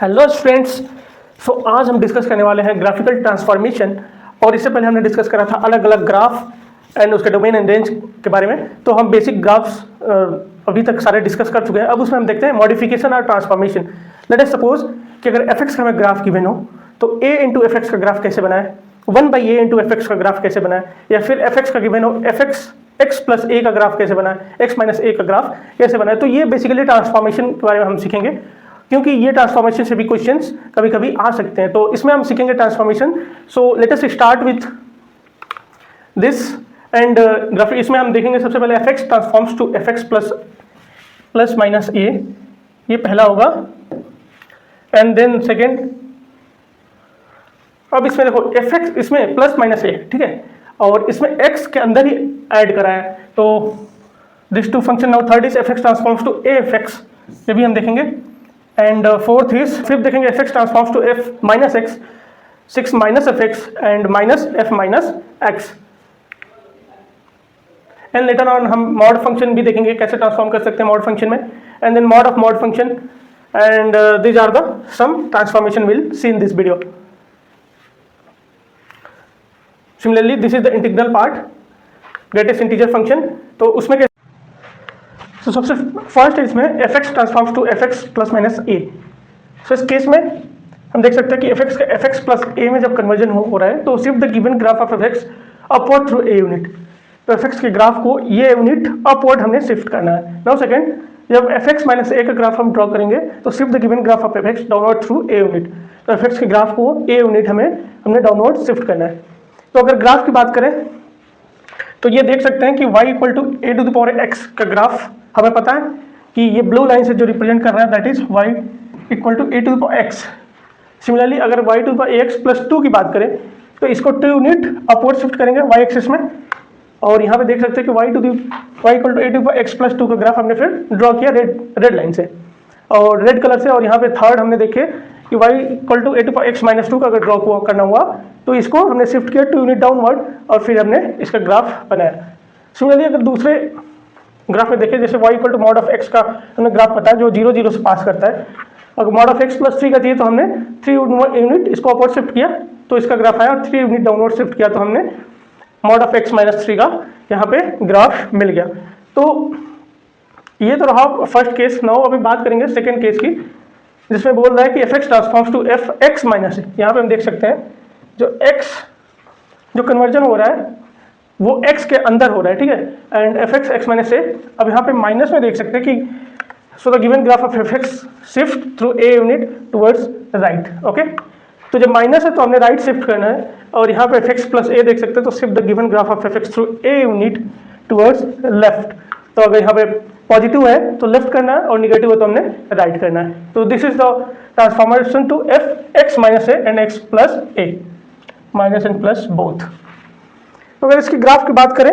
Hello students. सो आज हम discuss करने वाले हैं ग्राफिकल ट्रांसफॉर्मेशन। और इससे पहले हमने डिस्कस करा था अलग अलग ग्राफ एंड उसके डोमेन एंड रेंज के बारे में। तो हम बेसिक ग्राफ्स अभी तक सारे डिस्कस कर चुके हैं। अब उसमें हम देखते हैं मॉडिफिकेशन और ट्रांसफॉर्मेशन। लेट अस सपोज कि अगर एफ का हमें ग्राफ गिवन हो तो ए इंटू एफ का ग्राफ कैसे बनाए, 1/a इंटू एफ का ग्राफ कैसे बनाए, या फिर एफ का गिवन हो एफ एक्स प्लस ए का ग्राफ कैसे बनाए, एक्स माइनस ए का ग्राफ कैसे बनाए। तो ये बेसिकली ट्रांसफॉर्मेशन के बारे में हम सीखेंगे, क्योंकि ये ट्रांसफॉर्मेशन से भी क्वेश्चंस कभी कभी आ सकते हैं। तो इसमें हम सीखेंगे transformation. So let us start with this and graphic. इसमें हम देखेंगे सबसे पहले F x transforms to F x plus minus A, ये पहला होगा। एंड देन सेकेंड, अब इसमें देखो एफ एक्स इसमें प्लस माइनस ए, ठीक है, और इसमें एक्स के अंदर ही ऐड करा है। तो this two function. Now third is F x transforms to a F x, ये भी हम देखेंगे। एंड फिफ्थ देखेंगे f x transforms to f minus x, 6 minus f x and minus f minus x. And later on हम mod function भी देखेंगे, कैसे transform कर सकते हैं मॉड फंक्शन में। And then mod of mod function, and these are the some transformation will C in this video. Similarly this is the integral part, greatest integer function. तो उसमें तो सबसे फर्स्ट है इसमें F x transforms to F x plus minus A. So इस case में हम देख सकते हैं कि एफ एक्स का एफ एक्स प्लस ए में जब कन्वर्जन हो रहा है तो सिर्फ the given graph of F X upward through A unit. तो एफ एक्स के ग्राफ को ये यूनिट अपवर्ड हमने शिफ्ट करना है। नाउ सेकंड, जब एफ एक्स माइनस ए का ग्राफ हम ड्रॉ करेंगे तो सिर्फ the given graph of F x downward through a unit. तो एफ एक्स के ग्राफ को ए यूनिट हमने डाउनवर्ड शिफ्ट करना है। तो अगर ग्राफ की बात करें तो ये देख सकते हैं कि y equal to a to the power x का ग्राफ हमें पता है कि ये ब्लू लाइन से जो रिप्रेजेंट कर रहा है that is y equal to a to the power x. Similarly अगर y to the power x plus 2 की बात करें तो इसको 2 यूनिट अपवर्ड शिफ्ट करेंगे y एक्सिस में। और यहाँ पे देख सकते हैं कि y equal to a to the power x plus 2 का ग्राफ हमने फिर ड्रॉ किया रेड लाइन से और रेड कलर से। और यहाँ पे थर्ड हमने देखे कि y equal to a to power x minus 2 का अगर ड्रॉ करना हुआ तो इसको हमने शिफ्ट किया 2 यूनिट डाउनवर्ड और फिर हमने इसका ग्राफ बनाया। सिमिलरली अगर दूसरे ग्राफ में देखें, जैसे y equal to mod of x का हमने ग्राफ पता है जो 0 0 से पास करता है। अगर मॉड ऑफ x प्लस 3 का चाहिए तो हमने 3 यूनिट इसको अपवर्ड शिफ्ट किया तो इसका ग्राफ आया, और 3 यूनिट डाउनवर्ड शिफ्ट किया तो हमने मॉड ऑफ x माइनस 3 का यहाँ पे ग्राफ मिल गया। तो ये तो रहा फर्स्ट केस। नाउ अभी बात करेंगे सेकेंड केस की, जिसमें बोल रहा है कि F x transforms to F x minus A. यहाँ पे हम देख सकते हैं जो x जो कन्वर्जन हो रहा है वो x के अंदर हो रहा है, ठीक है, and F X X minus A. अब यहाँ पे माइनस में देख सकते हैं कि so the given graph of F X shift through A unit towards right. Okay, तो जब माइनस है तो हमने राइट शिफ्ट करना है, और यहाँ पे एफ एक्स प्लस ए देख सकते हैं तो सिर्फ the given graph of F x through A unit towards left. तो अगर यहाँ पे पॉजिटिव है तो लेफ्ट करना है और निगेटिव है तो हमने राइट करना है। तो this is the transformation to F x minus a and x plus a, minus and plus both. तो अगर इसकी ग्राफ की बात करें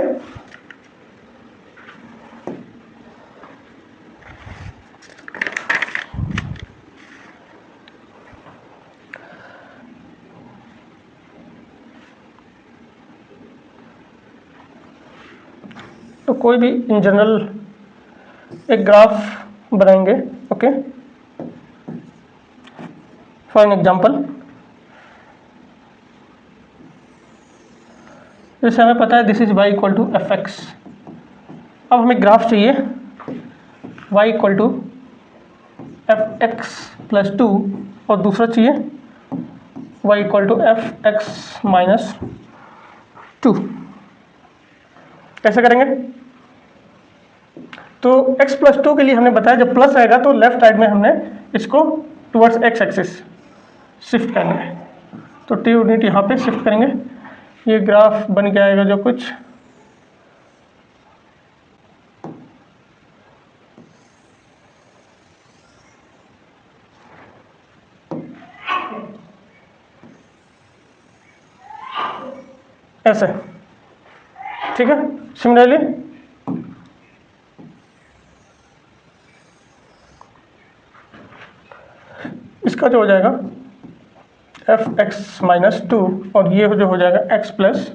तो कोई भी इन जनरल एक ग्राफ बनाएंगे। ओके, फॉर एन एग्जांपल जैसे हमें पता है this is y equal to F x. अब हमें ग्राफ चाहिए y equal to F x plus 2 और दूसरा चाहिए y equal to F x minus 2। कैसे करेंगे? तो x प्लस 2 के लिए हमने बताया जब प्लस आएगा तो लेफ्ट साइड में हमने इसको टुवर्ड्स x एक्सिस शिफ्ट करना है। तो 2 यूनिट यहाँ पे शिफ्ट करेंगे, ये ग्राफ बन के आएगा जो कुछ ऐसे, ठीक है। सिमिलरली इसका जो हो जाएगा एफ एक्स माइनस 2 और ये जो हो जाएगा एक्स प्लस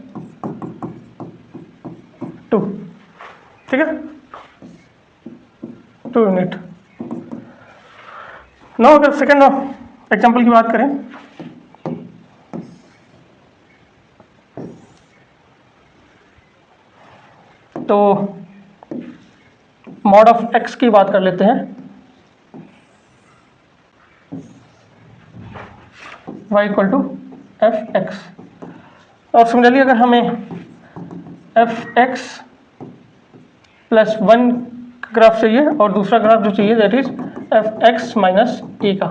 2, ठीक है, 2 यूनिट। नाउ अगर सेकेंड एग्जाम्पल की बात करें तो मॉड ऑफ एक्स की बात कर लेते हैं, y equal to F x. और सिमिलरली अगर हमें एफ एक्स प्लस 1 ग्राफ चाहिए और दूसरा ग्राफ जो चाहिए that is F x minus A का,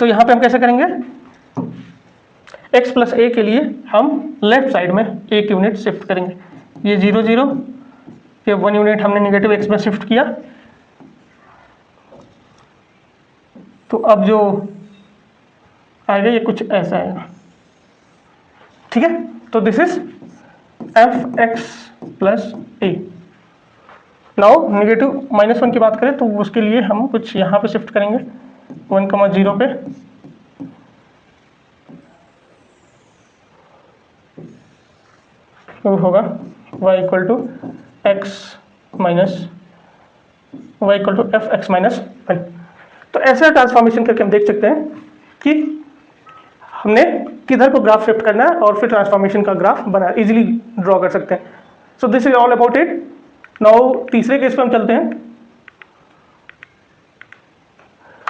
तो यहाँ पे हम कैसे करेंगे, x प्लस ए के लिए हम लेफ्ट साइड में एक यूनिट शिफ्ट करेंगे, ये 0 0, ये 1 यूनिट हमने नेगेटिव x में शिफ्ट किया, तो अब जो आएगा ये कुछ ऐसा आएगा, ठीक है। तो this is F x plus A. Now negative -1 की बात करें तो उसके लिए हम कुछ यहाँ पे शिफ्ट करेंगे 1,0 पे, तो होगा y equal to x minus y equal to F x minus y. तो ऐसे ट्रांसफॉर्मेशन करके हम देख सकते हैं कि हमने किधर को ग्राफ शिफ्ट करना है और फिर ट्रांसफॉर्मेशन का ग्राफ बना इजीली ड्रॉ कर सकते हैं। सो this is all about it. Now तीसरे केस पे हम चलते हैं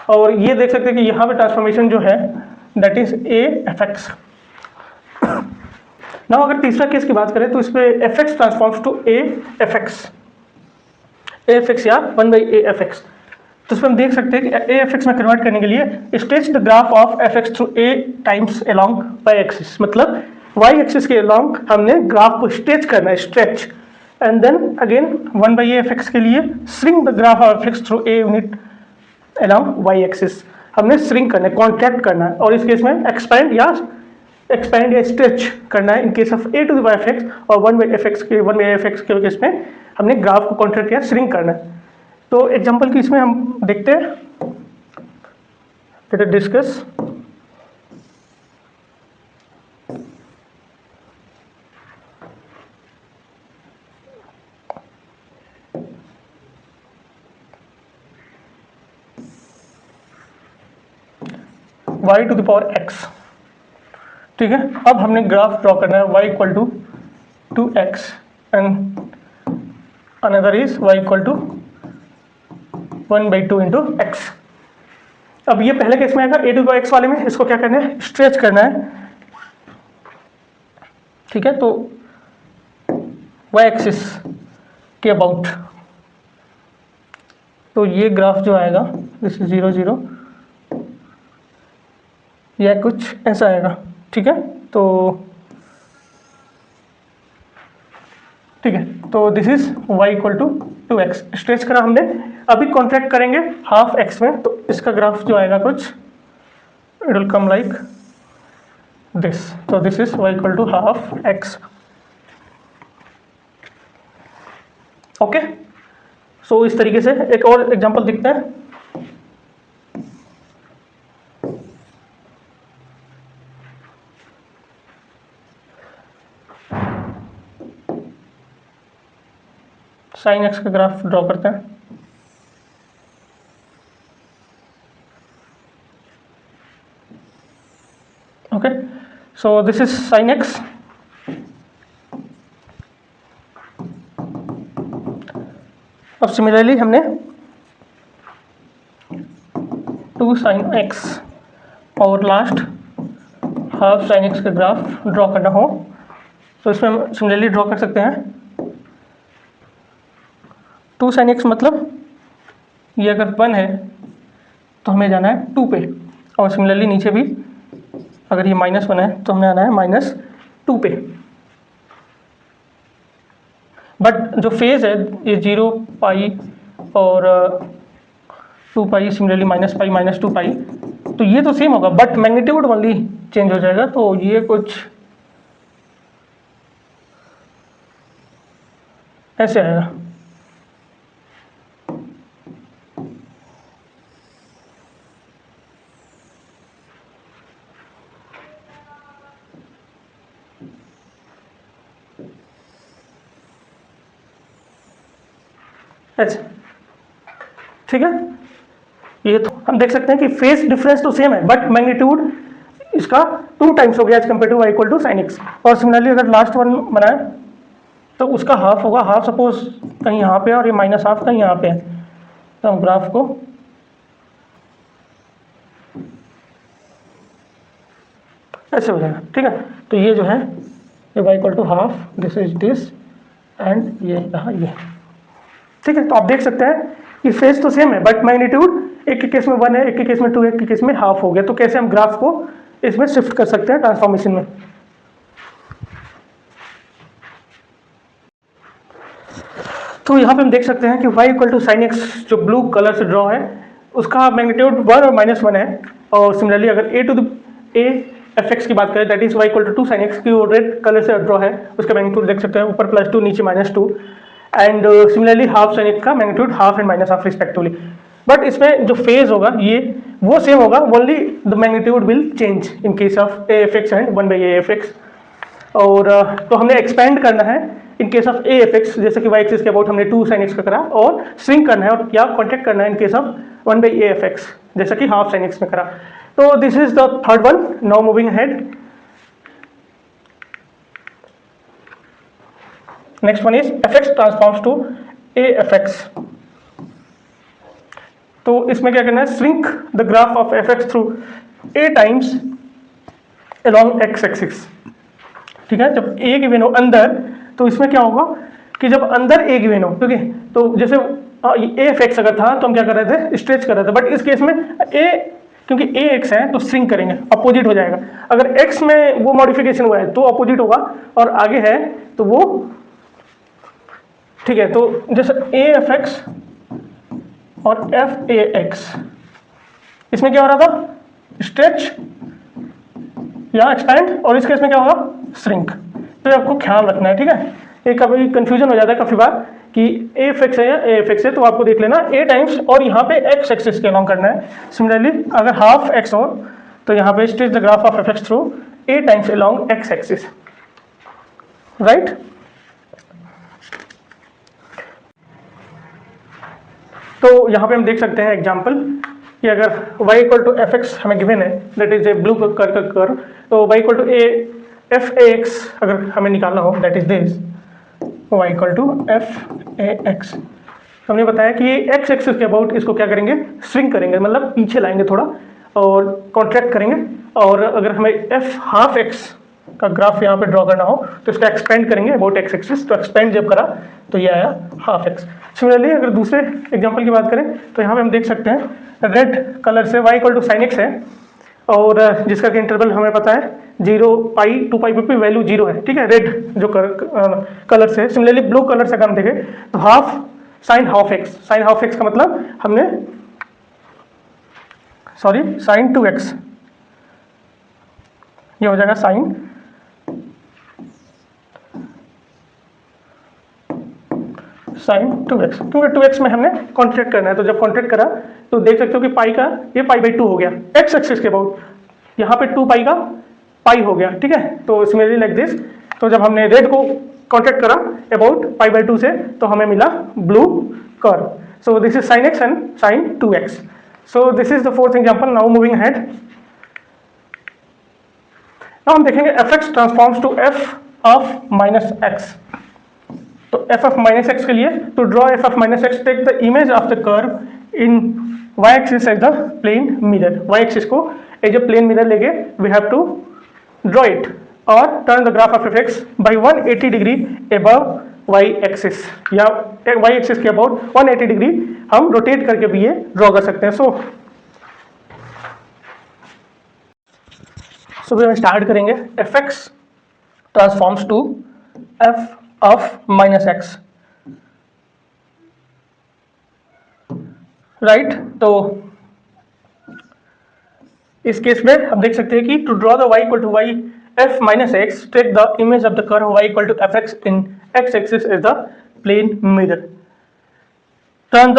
और ये देख सकते हैं कि यहाँ पे ट्रांसफॉर्मेशन जो है that is a F x. Now अगर तीसरा केस की बात करें तो इस पे f x transforms to a F x, a F x या 1/a एफ एक्स। तो इस पर हम देख सकते हैं कि ए एफ एक्स में कन्वर्ट करने के लिए stretch the graph of F x through a times along y axis, मतलब वाई एक्सिस के अलोंग हमने ग्राफ को स्ट्रेच करना है, stretch, and then again 1/a F x के लिए shrink the graph of F x through A unit along y axis, हमने shrink करना है, कॉन्ट्रैक्ट करना है, और इस केस में एक्सपैंड या स्ट्रेच करना है in case of a to the power f x, और 1/a एफ एक्स के केस में हमने ग्राफ को कॉन्ट्रैक्ट या श्रिंक करना है। तो एग्जांपल की इसमें हम देखते हैं, let us discuss. y to the power x, ठीक है। अब हमने ग्राफ ड्रॉ करना है y equal to 2x and another is y equal to 1/2 into x. अब ये पहले केस में आएगा a टू द x वाले में, इसको क्या करना है, स्ट्रेच करना है, ठीक है। तो y एक्सिस के अबाउट, तो ये ग्राफ जो आएगा दिस इज 0 0, यह कुछ ऐसा आएगा, ठीक है। तो ठीक है, तो this is y equal to 2x, stretch करा हमने, अभी कॉन्ट्रैक्ट करेंगे हाफ x में, तो इसका ग्राफ जो आएगा कुछ it will come like this, तो this is y equal to half x। Okay, so इस तरीके से एक और एग्जांपल देखते हैं। साइन एक्स का ग्राफ ड्रॉ करते हैं। Okay, so this is sine X. अब सिमिलरली हमने 2 साइन एक्स और लास्ट हाफ साइन एक्स का ग्राफ ड्रॉ करना हो तो इसमें हम सिमिलरली ड्रॉ कर सकते हैं। 2 साइन एक्स मतलब ये अगर 1 है तो हमें जाना है 2 पे, और सिमिलरली नीचे भी अगर ये -1 है तो हमें आना है -2 पे। बट जो फेज है ये 0 पाई और 2 पाई, सिमिलरली -पाई -2 पाई, तो ये तो सेम होगा बट मैग्नीट्यूड ओनली चेंज हो जाएगा, तो ये कुछ ऐसे आएगा। अच्छा, ठीक है, ये तो हम देख सकते हैं कि फेस डिफरेंस तो सेम है बट मैग्नीट्यूड इसका 2 टाइम्स हो गया as compare to y equal to sine x. और सिमिलरली अगर लास्ट वन बनाए तो उसका हाफ होगा, हाफ सपोज कहीं यहाँ पे है और ये माइनस हाफ कहीं यहाँ पे है, तो हम ग्राफ को ऐसे हो जाएगा, ठीक है। तो ये जो है ये y equal to half, this is this and ये यहाँ ये, ठीक है। तो आप देख सकते हैं कि फेस तो सेम है बट मैग्नीट्यूड एक के केस में 1 है, एक के केस में 2 है, एक के केस में हाफ हो गया। तो कैसे हम ग्राफ को इसमें शिफ्ट कर सकते हैं ट्रांसफॉर्मेशन में। तो यहाँ पे हम देख सकते हैं कि y equal to sine x जो ब्लू कलर से ड्रॉ है उसका मैग्नीट्यूड 1 और -1 है। और सिमिलरली अगर a to the a f x की बात करें that is y equal to 2 sine x की वो रेड कलर से ड्रॉ है, उसका मैग्नीट्यूड देख सकते हैं ऊपर +2 नीचे -2 and similarly half sine X का magnitude half and minus half respectively. But इसमें जो फेज होगा ये वो सेम होगा, only the magnitude will change in case of A F x and 1/a F x. और तो हमने एक्सपेंड करना है in case of A F X, जैसे कि वाई एक्सिस के अबाउट हमने 2 साइन एक्स का करा, और श्रिंक करना है और या कॉन्टेक्ट करना है in case of 1/a F x जैसा कि हाफ साइन एक्स में करा। तो this is the third one. Now moving ahead, next one is F x transforms to a F x. तो इसमें क्या करना है, shrink the graph of F x through a times along x axis, ठीक है। जब ए गिवन हो अंदर तो इसमें क्या होगा कि जब अंदर ए गिवन हो, ठीक है, तो जैसे ए एफ एक्स अगर था तो हम क्या कर रहे थे, स्ट्रेच कर रहे थे, बट इस केस में ए क्योंकि ए एक्स है तो श्रिंक करेंगे, अपोजिट हो जाएगा। अगर एक्स में वो मॉडिफिकेशन हुआ है तो अपोजिट होगा, और आगे है तो वो, ठीक है। तो जैसे ए एफ एक्स और एफ ए एक्स, इसमें क्या हो रहा था, स्ट्रेच या एक्सपैंड, और इस केस में क्या होगा, श्रिंक। तो आपको ख्याल रखना है, ठीक है। ये कभी कंफ्यूजन हो जाता है काफी बार कि ए एफ एक्स है या ए एफ एक्स है, तो आपको देख लेना ए टाइम्स और यहाँ पे एक्स एक्सिस के अलॉन्ग करना है। सिमिलरली अगर हाफ एक्स हो तो यहाँ पे stretch the graph of F x through a times along x axis, right. तो यहाँ पे हम देख सकते हैं एग्जाम्पल कि अगर y equal to F x हमें गिवन है, that is a blue curve, तो y equal to a f a x अगर हमें निकालना हो, that is this y equal to f a x. हमने बताया कि एक्स एक्सिस के अबाउट इसको क्या करेंगे, स्विंग करेंगे, मतलब पीछे लाएंगे थोड़ा और कॉन्ट्रैक्ट करेंगे। और अगर हमें एफ हाफ एक्स का ग्राफ यहाँ पे ड्रॉ करना हो तो इसका एक्सपेंड करेंगे अबाउट एक्स एक्सिस, तो एक्सपेंड जब करा तो ये आया हाफ एक्स। सिमिलरली अगर दूसरे एग्जांपल की बात करें तो यहाँ पे हम देख सकते हैं रेड कलर से y equal to sine x है, और जिसका कि इंटरवल हमें पता है 0 पाई 2 पाई पे वैल्यू 0 है, ठीक है, रेड जो कलर से। सिमिलरली ब्लू कलर से अगर हम देखें तो half sine half x, sine half x का मतलब हमने साइन 2x, ये हो जाएगा साइन साइन 2x, क्योंकि 2x में हमने कॉन्ट्रैक्ट करना है। तो जब कॉन्ट्रैक्ट करा तो देख सकते हो कि पाई का ये पाई/2 हो गया एक्स एक्सिस के अबाउट, यहाँ पे 2 पाई का पाई हो गया, ठीक है। तो सिमिलरली लाइक दिस, तो जब हमने रेड को कॉन्ट्रैक्ट करा अबाउट पाई/2 से तो हमें मिला blue curve. So this is sine x and sine 2x। So this is the fourth example. Now moving ahead, now हम देखेंगे f x transforms to f of minus x. तो f of minus x के लिए, to draw f of minus x, take the image of the curve in y axis as the plane mirror. Y axis को as a plane mirror लेके we have to draw it और turn the graph of F x by 180 degree above y axis, या y axis के about 180 degree हम rotate करके भी ये draw कर सकते हैं। सो भी हम स्टार्ट करेंगे f x transforms to f of minus x, right. तो इस केस में हम देख सकते हैं कि to draw the y equal to y f minus x, take the image of the curve y equal to F x in x axis is the plane mirror, turn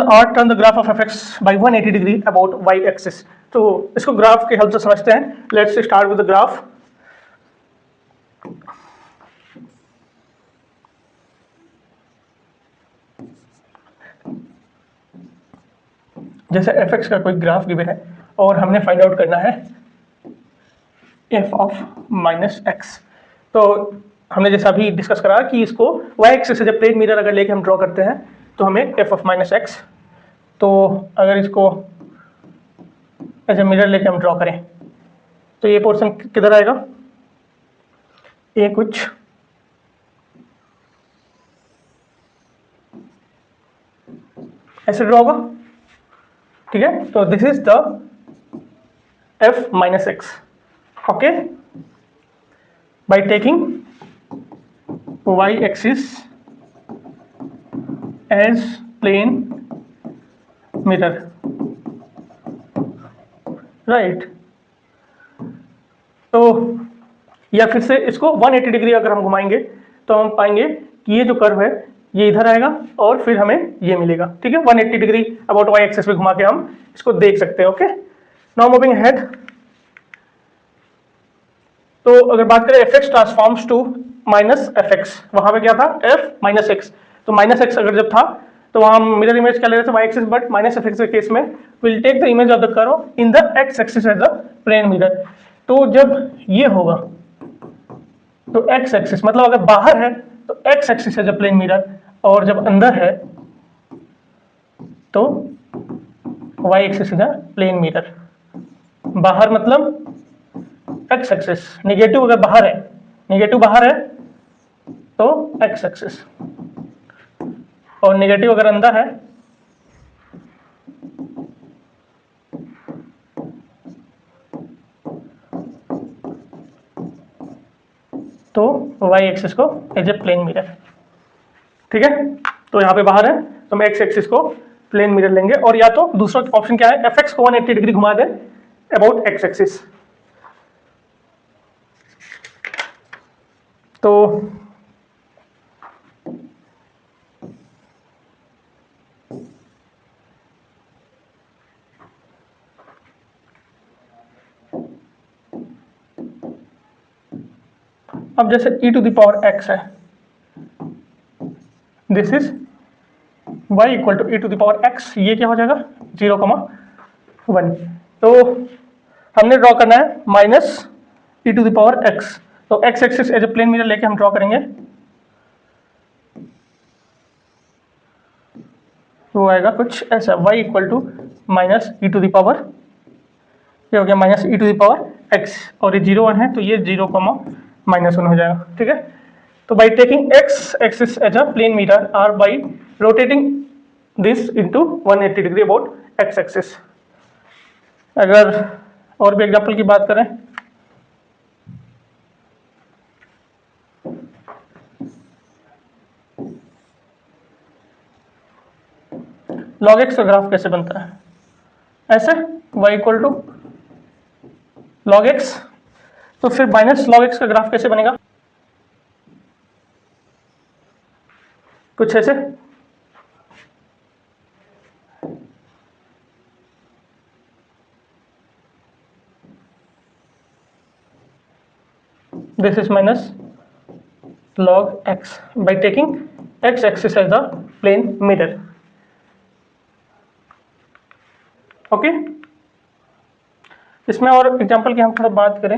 the graph of F x by 180 degree about y axis. तो इसको graph के help से समझते हैं। Let's start with the graph. जैसे F X का कोई graph given है और हमने फाइंड आउट करना है एफ ऑफ माइनस एक्स। तो हमने जैसा अभी डिस्कस करा कि इसको वाई एक्सिस से जब प्लेन मिरर अगर लेके हम ड्रॉ करते हैं तो हमें एफ ऑफ माइनस एक्स, तो अगर इसको एज ए मिरर लेके हम ड्रॉ करें तो ये पोर्शन किधर आएगा, ये कुछ ऐसे ड्रॉ होगा, ठीक है। तो this is the F minus x, okay, bye taking y axis as plane mirror, right. तो या फिर से इसको 180 डिग्री अगर हम घुमाएंगे तो हम पाएंगे कि ये जो कर्व है ये इधर आएगा और फिर हमें ये मिलेगा, ठीक है। 180 डिग्री अबाउट y एक्सिस पे घुमा के हम इसको देख सकते हैं, ओके। नाउ मूविंग अहेड, तो अगर बात करें f x transforms to minus f x, वहां पे क्या था एफ माइनस एक्स, तो माइनस एक्स अगर जब था तो वहां हम मिरर इमेज क्या ले रहे थे y axis, but minus f x के केस में will take the image of the curve in the x axis as the plane mirror. तो जब ये होगा तो एक्स एक्सिस मतलब अगर बाहर है तो x axis as a plane mirror, और जब अंदर है तो y axis as a plane mirror. बाहर मतलब एक्स एक्सिस, निगेटिव अगर बाहर है, निगेटिव बाहर है तो एक्स एक्सिस, और नेगेटिव अगर अंदर है तो वाई एक्सिस को एज ए प्लेन मिरर, ठीक है। तो यहाँ पे बाहर है तो हम एक्स एक्सिस को प्लेन मिरर लेंगे, और या तो दूसरा ऑप्शन क्या है एफ एक्स को 180 डिग्री घुमा दे अबाउट एक्स एक्सिस। तो अब जैसे e to the power x है, this is y equal to e to the power x, ये क्या हो जाएगा 0,1। तो हमने ड्रॉ करना है minus e to the power x, तो x axis as a plane mirror लेके हम ड्रॉ करेंगे, वो आएगा कुछ ऐसा y equal to minus e to the power, ये हो गया minus e to the power x, और ये 0,1 है तो ये 0,-1 हो जाएगा, ठीक है। तो by taking x axis as a plane mirror और by rotating this into 180 degree about x axis. अगर और भी एग्जांपल की बात करें, log x का ग्राफ कैसे बनता है, ऐसे y equal to log x, तो फिर माइनस log x का ग्राफ कैसे बनेगा, कुछ ऐसे, this is minus log x by taking x axis as the plane mirror, okay. इसमें और एग्जांपल की हम थोड़ा बात करें,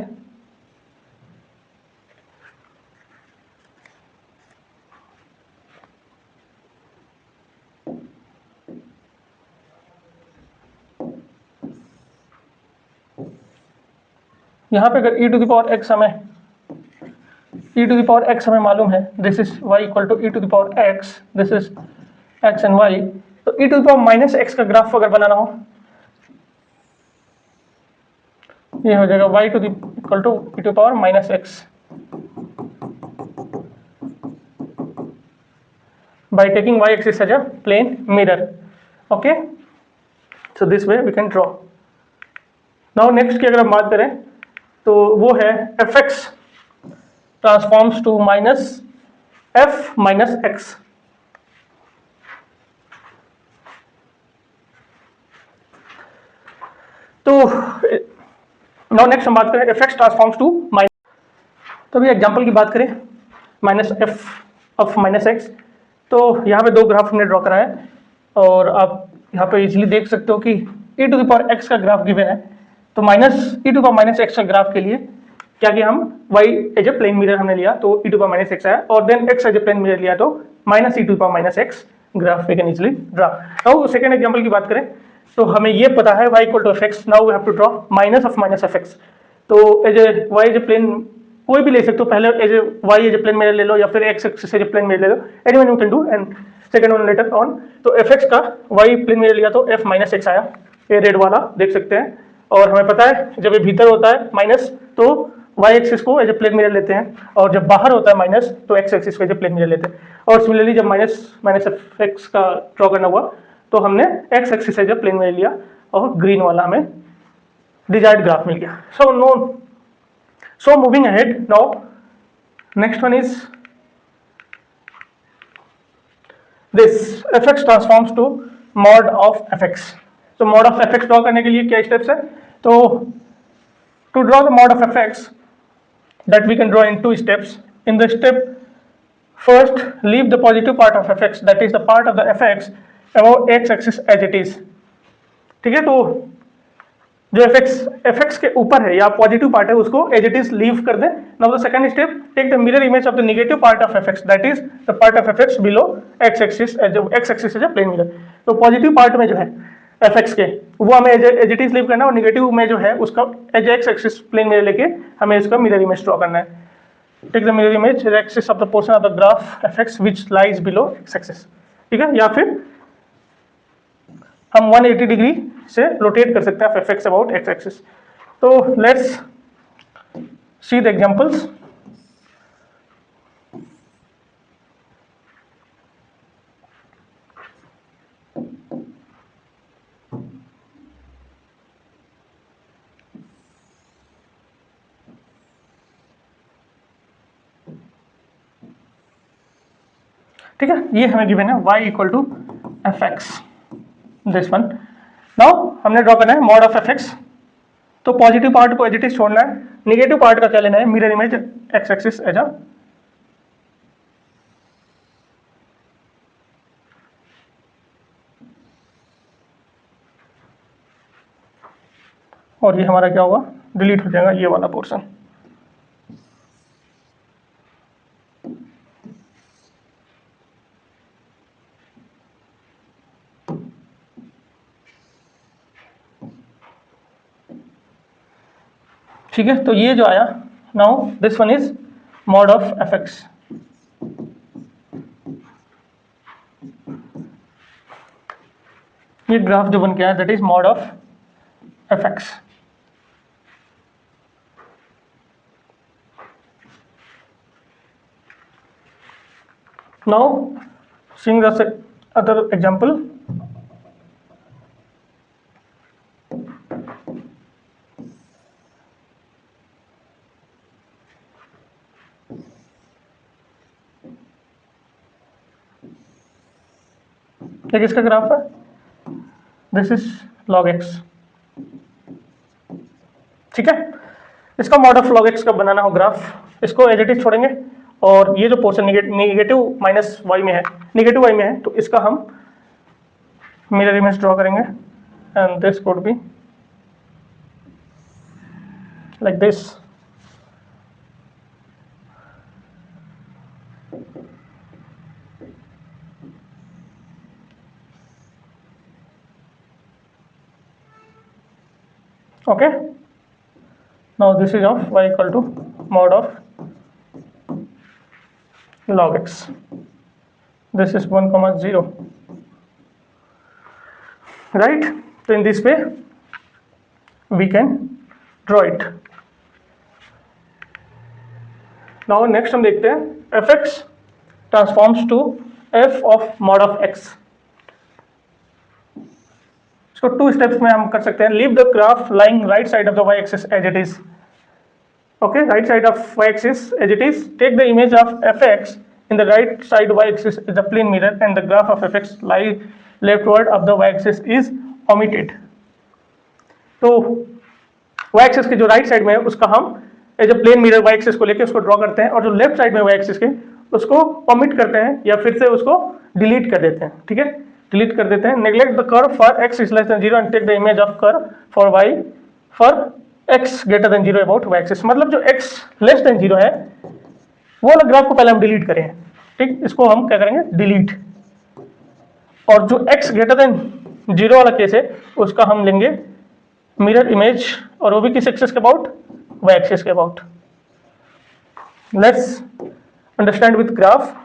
यहाँ पे अगर e to the power x हमें मालूम है, this is y equal to e to the power x, this is x and y, तो e to the power minus x का ग्राफ अगर बनाना हो ये हो जाएगा y to the equal to e to power minus x by taking y axis as a plane mirror, okay, so this way we can draw. now next की अगर हम बात करें तो वो है fx transforms to minus f minus x। तो now next हम बात करें fx ट्रांसफॉर्म्स टू माइनस, तो अभी एग्जांपल की बात करें minus f of minus x, तो यहाँ पे दो ग्राफ हमने ड्रॉ करा है और आप यहाँ पे इजीली देख सकते हो कि e to the power x का ग्राफ गिवन है, तो minus e to the power minus x का ग्राफ के लिए क्या किया हम y as a plane mirror हमने लिया तो e to the power minus x आया, और then x as a plane mirror लिया तो minus e to the power minus x graph we can easily draw. Now second example की बात करें तो हमें ये पता है y equal to fx, now we have to draw minus of minus fx। तो as a y as a plane कोई भी ले सकते हो, पहले as a y as a plane mirror ले लो या फिर x axis as a plane mirror ले लो, anyone you can do, and second one later on. तो fx का y प्लेन मिरर लिया तो f माइनस x आया, ये रेड वाला देख सकते हैं, और हमें पता है जब ये भीतर होता है माइनस तो y एक्सिस को एज ए प्लेन मिरर लेते हैं, और जब बाहर होता है माइनस तो x एक्सिस को एज ए प्लेन मिरर लेते हैं। और सिमिलरली जब माइनस माइनस fx का ड्रॉ करना हुआ तो हमने x axis as a plane mirror लिया और ग्रीन वाला हमें डिजायर्ड ग्राफ मिल गया। So moving ahead, now next one is this fx transforms to mod of fx। तो mod of fx ड्रॉ करने के लिए क्या स्टेप्स है, तो to draw the mod of fx that we can draw in two steps। In the step first leave the positive part of fx, that is the part of the fx above x axis as it is। ठीक है, तो जो fx के ऊपर है या positive part है उसको एज इट इज लीव कर दें। Now the second step take the mirror image of the negative part of fx, that is the part of fx below x axis as a plane mirror. तो positive part में जो है fx के वो हमें as it is leave करना है, और नेगेटिव में जो है उसका as x axis plane mirror लेके हमें इसका मिरर इमेज ड्रॉ करना है। Take the mirror image axis of the portion of the graph fx which lies below x axis. ठीक है, या फिर हम 180 डिग्री से रोटेट कर सकते हैं fx अबाउट x एक्सिस। तो लेट्स सी द एग्जांपल्स। ठीक है, ये हमें गिवन है y equal to fx, this one. Now हमने ड्रॉ करना है मॉड ऑफ fx, तो पॉजिटिव पार्ट को एज इट इज छोड़ना है, नेगेटिव पार्ट का क्या लेना है, mirror image x axis as a, और ये हमारा क्या होगा, डिलीट हो जाएगा ये वाला पोर्शन। ठीक है, तो ये जो आया, now this one is mod of fx। ये ग्राफ जो बन गया है that is mod of fx। Now seeing the other example, ये किसका ग्राफ है, दिस इज log x। ठीक है, इसका मॉड ऑफ log x का बनाना हो ग्राफ, इसको एज इट इज छोड़ेंगे, और ये जो पोर्शन नेगेटिव माइनस y में है, नेगेटिव y में है, तो इसका हम मिरर इमेज ड्रॉ करेंगे, and this could be like this. Okay, now this is of y equal to mod of log x, this is 1,0, right? So in this way we can draw it। now next हम देखते हैं fx transforms to f of mod of x। इसको two steps में हम कर सकते हैं। Leave the graph lying right side of the y axis as it is. Okay, right side of y axis as it is, take the image of fx in the right side y axis is the plane mirror and the graph of fx lie leftward of the y axis is omitted। तो y axis के जो right side में है उसका हम as a plane mirror y axis को लेके उसको ड्रॉ करते हैं, और जो लेफ्ट साइड में y axis के उसको ओमिट करते हैं या फिर से उसको डिलीट कर देते हैं। ठीक है, डिलीट कर देते हैं। Neglect the curve for x is less than 0 and take the image of curve for y for x greater than 0 about y axis. मतलब जो x लेस देन 0 है वो वाला ग्राफ को पहले हम डिलीट करें, ठीक, इसको हम क्या करेंगे, डिलीट। और जो x ग्रेटर देन 0 वाला केस है उसका हम लेंगे मिरर इमेज, और वो भी किस एक्सिस के अबाउट, y एक्सिस के about. Let's understand with graph.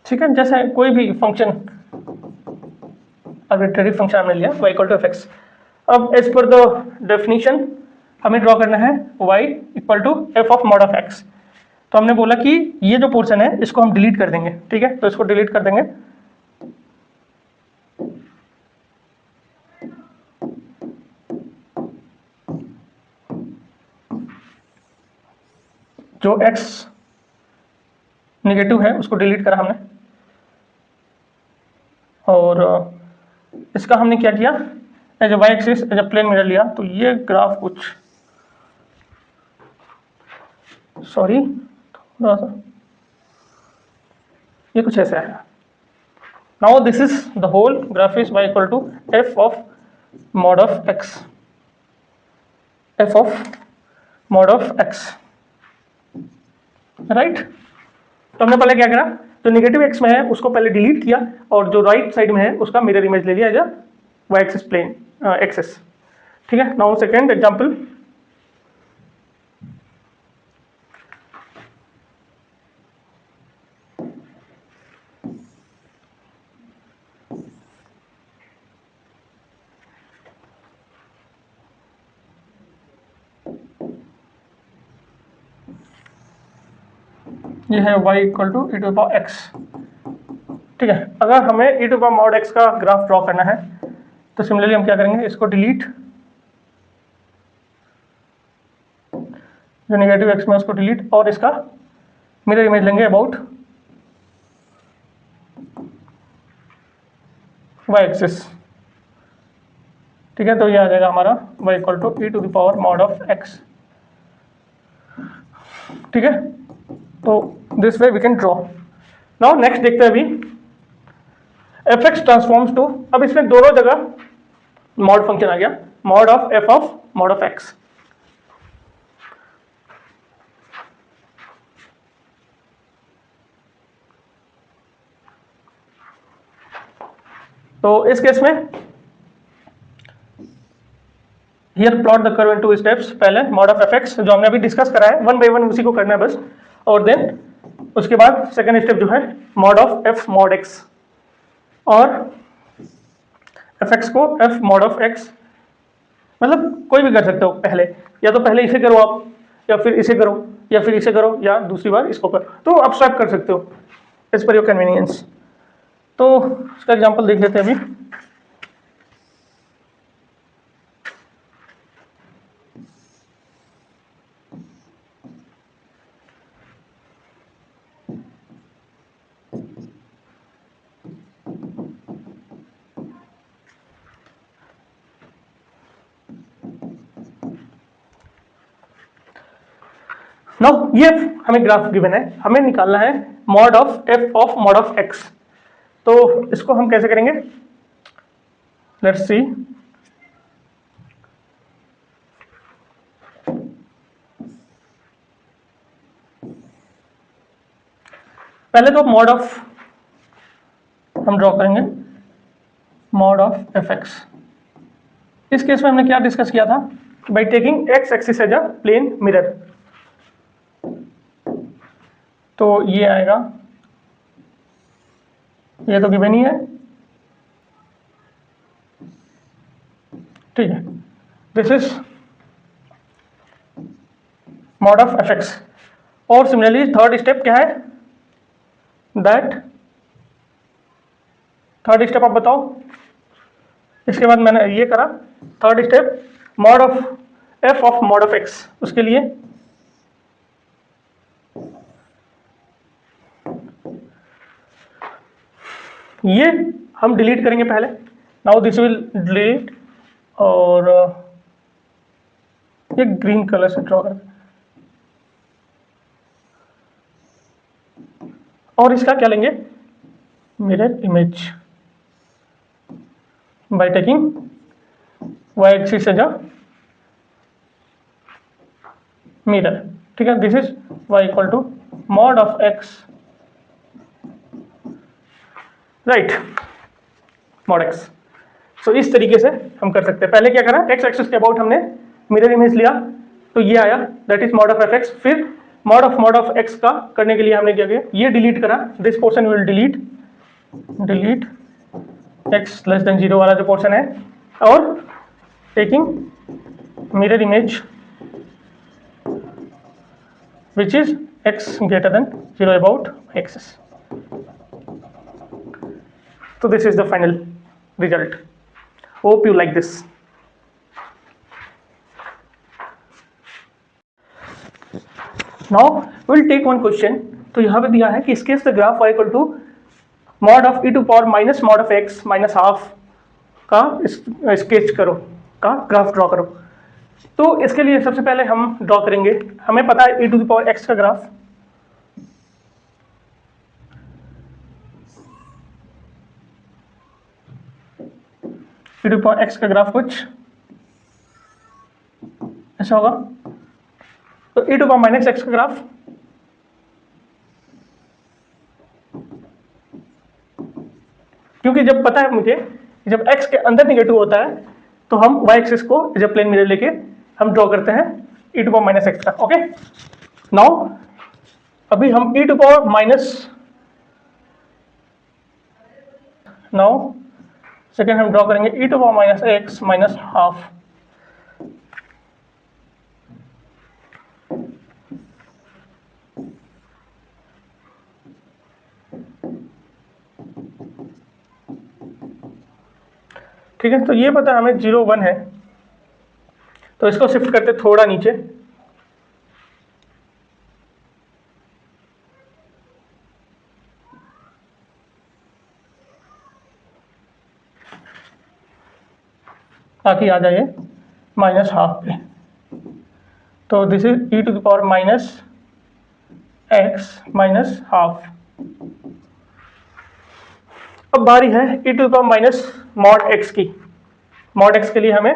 ठीक है, जैसे कोई भी फंक्शन, आर्बिट्रेरी फंक्शन हमने लिया y equal to F x. अब एज पर द डेफिनेशन हमें ड्रॉ करना है y equal to f of mod of x। तो हमने बोला कि ये जो पोर्शन है इसको हम डिलीट कर देंगे, ठीक है, तो इसको डिलीट कर देंगे। जो x नेगेटिव है उसको डिलीट करा हमने, और इसका हमने क्या किया, as y axis as a plane mirror लिया। तो ये ग्राफ कुछ, सॉरी थोड़ा सा, ये कुछ ऐसे आया। Now this is the whole graph is y equal to f of mod of x, f of mod of x, right. तो हमने पहले क्या करा, जो नेगेटिव एक्स में है उसको पहले डिलीट किया, और जो राइट साइड में है उसका मिरर इमेज ले लिया as y axis plane axis, ठीक है। नाउ सेकेंड एग्जाम्पल, ये है y equal to e to power x, ठीक है। अगर हमें e टू पावर मॉड x का ग्राफ ड्रॉ करना है तो सिमिलरली हम क्या करेंगे, इसको डिलीट, जो नेगेटिव x में उसको डिलीट, और इसका मिरर इमेज लेंगे अबाउट y एक्सिस, ठीक है। तो ये आ जाएगा हमारा y equal to e to the power mod of x, ठीक है। तो this way we can draw. Now next देखते हैं अभी एफ एक्स ट्रांसफॉर्म्स टू, अब इसमें दोनों जगह मॉड फंक्शन आ गया, mod of f of mod of x. तो इस केस में here plot the curve in two steps. पहले मॉड ऑफ एफ एक्स जो हमने अभी डिस्कस करा है, वन बाई वन उसी को करना है बस, और देन उसके बाद सेकेंड स्टेप जो है mod of F mod x, और एफ एक्स को एफ मॉड ऑफ एक्स, मतलब कोई भी कर सकते हो पहले, या तो पहले इसे करो आप, या फिर इसे करो, या फिर इसे करो, या दूसरी बार इसको करो, तो आप स्वैप कर सकते हो एज पर योर कन्वीनियंस। तो इसका एग्जांपल देख लेते हैं अभी। नाउ ये हमें ग्राफ गिवन है, हमें निकालना है mod of f of mod of x. तो इसको हम कैसे करेंगे, लेट्स सी। पहले तो मॉड ऑफ हम ड्रॉ करेंगे, मॉड ऑफ एफ एक्स। इस केस में हमने क्या डिस्कस किया था, by taking x axis as a plane mirror. तो ये आएगा, ये तो गिवन ही है, ठीक है। This is mod of F x. और सिमिलरली थर्ड स्टेप क्या है, दैट थर्ड स्टेप आप बताओ, इसके बाद मैंने ये करा third step, mod of f of mod of x, उसके लिए ये हम डिलीट करेंगे पहले। नाउ दिस विल डिलीट, और ये ग्रीन कलर से ड्रॉ कर, और इसका क्या लेंगे, mirror image by taking y axis as a mirror. ठीक है, this is y equal to mod of x, right, mod x। So इस तरीके से हम कर सकते हैं। पहले क्या करा, x एक्सिस के अबाउट हमने मिरर इमेज लिया, तो ये आया, that is mod of fx। फिर मॉड ऑफ x का करने के लिए हमने क्या किया, ये डिलीट करा, this portion will delete x less than 0 वाला जो पोर्शन है, और taking mirror image which is x greater than 0 about axis. So this is the final result. Hope you like this. Now we'll take one question. तो यहाँ पे दिया है कि sketch the graph y equal to mod of e to power minus mod of x minus half का sketch करो, का graph draw करो। तो इसके लिए सबसे पहले हम ड्रॉ करेंगे, हमें पता है e to the power x का graph, e to the power x का ग्राफ कुछ ऐसा होगा। तो e to the power minus x का ग्राफ, क्योंकि जब पता है मुझे जब x के अंदर निगेटिव होता है तो हम y एक्सिस को जब प्लेन मिरर लेके हम ड्रॉ करते हैं e to power minus x का। ओके, नाउ अभी हम e to power minus, now second हम ड्रॉ करेंगे e to power minus x minus half. ठीक है, तो ये पता है हमें 0 1 है, तो इसको शिफ्ट करते थोड़ा नीचे, ताकि आ जाए माइनस हाफ पे। तो this is e to the power minus x minus half. अब बारी है e to the power minus mod x की। मॉड x के लिए हमें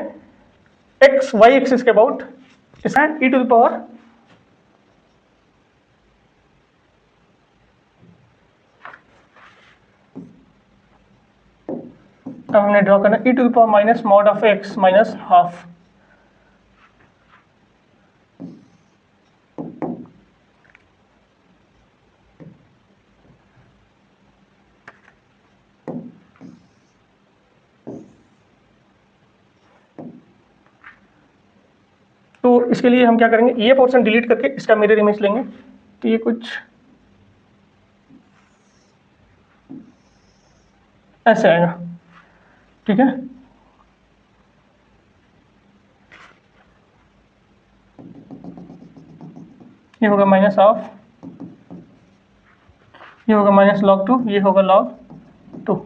x y एक्सिस के अबाउट इसका e टू द पावर अब हमने ड्रॉ करना e to the power minus mod of x minus half. तो इसके लिए हम क्या करेंगे, ये पोर्शन डिलीट करके इसका मिरर इमेज लेंगे। तो ये कुछ ऐसे आएगा, ठीक है। ये होगा माइनस हाफ, ये होगा माइनस लॉग 2, ये होगा लॉग 2,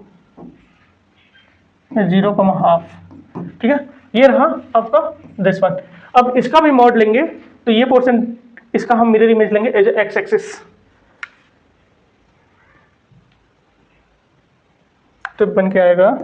0,5। ठीक है, ये रहा आपका दिस वन। अब इसका भी मॉड लेंगे, तो ये पोर्शन इसका हम मिरर इमेज लेंगे एज एक्स एक्सिस। तो बन के आएगा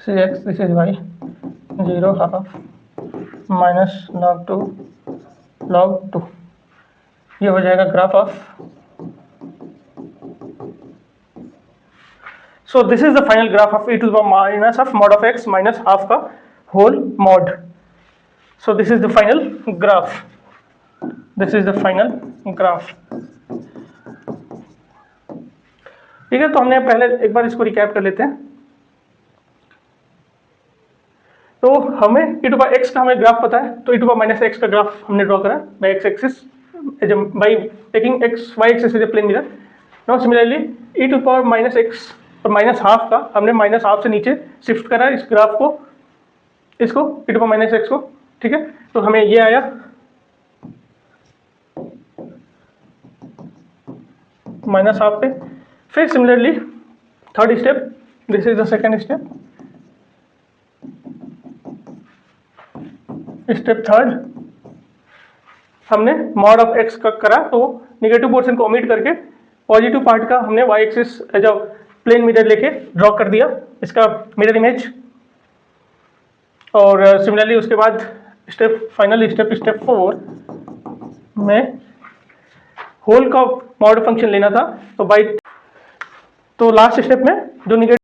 this is x, this is y, 0 half minus log 2 log 2। ये हो जाएगा graph of. So this is the final graph of e to the power minus of mod of x minus half का whole mod. So this is the final graph. This is the final graph. ठीक है, तो हमने पहले एक बार इसको recap कर लेते हैं। तो हमें e टू पावर x का हमें ग्राफ पता है, तो e to power minus x का ग्राफ हमने ड्रॉ करा by x axis by taking y axis as a plane mirror. Now similarly e to power minus x और माइनस हाफ का हमने माइनस हाफ से नीचे शिफ्ट करा इस ग्राफ को, इसको e to power minus x को। ठीक है, तो हमें ये आया माइनस हाफ पे। फिर similarly third step, this is the second step, step third हमने मॉड ऑफ x का करा, तो निगेटिव पोर्शन को ओमिट करके पॉजिटिव पार्ट का हमने y axis as a plane mirror लेके ड्रॉ कर दिया इसका मिरर इमेज। और सिमिलरली उसके बाद फाइनल स्टेप 4 में होल का मॉड फंक्शन लेना था, तो लास्ट स्टेप में जो निगेटिव